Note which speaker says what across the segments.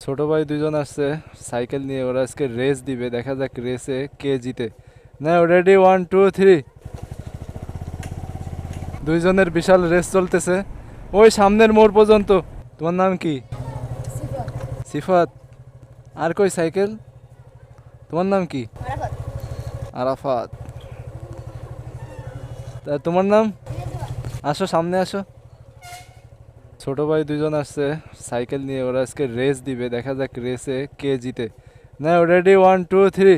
Speaker 1: ছোট ভাই দুজন আসছে সাইকেল নিয়ে, ওরা আজকে রেস দিবে, দেখা যাক রেসে কে জিতে। না, রেডি, 1 2 3। দুইজনের বিশাল রেস চলতেছে ওই সামনের মোড় পর্যন্ত। তোমার নাম কি?
Speaker 2: সিফাত।
Speaker 1: সিফাত। আর কই সাইকেল? তোমার নাম কি?
Speaker 2: আরাফাত।
Speaker 1: আরাফাত। তা তোমার নাম? আসো সামনে আসো। ছোট ভাই দুজন আসছে সাইকেল নিয়ে, ওরা আজকে রেস দিবে, দেখা যাক রেসে কে জিতে। না, রেডি, 1 2 3।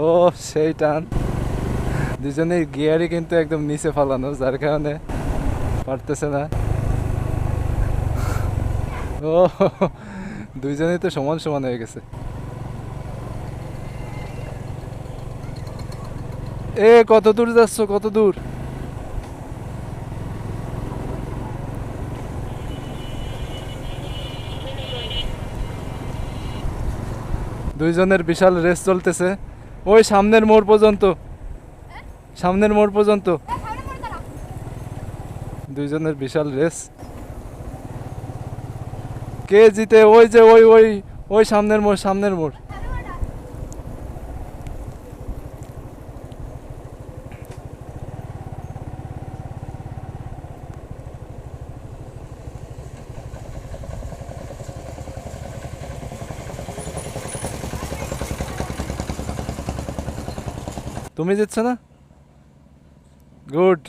Speaker 1: ও, সেই টান। দুজনের গিয়ারই কিন্তু একদম নিচে ফালানো, যার কারণে পারতেছে না। ও, দুইজনেই তো সমান সমান হয়ে গেছে। কত দূর যাচ্ছ, কত দূর? দুইজনের বিশাল রেস চলতেছে ওই সামনের মোড় পর্যন্ত। সামনের মোড় পর্যন্ত দুইজনের বিশাল রেস। কে জিতে? ওই যে ওই ওই ওই সামনের মোড়, সামনের মোড়। তুমি জিতছো না? গুড।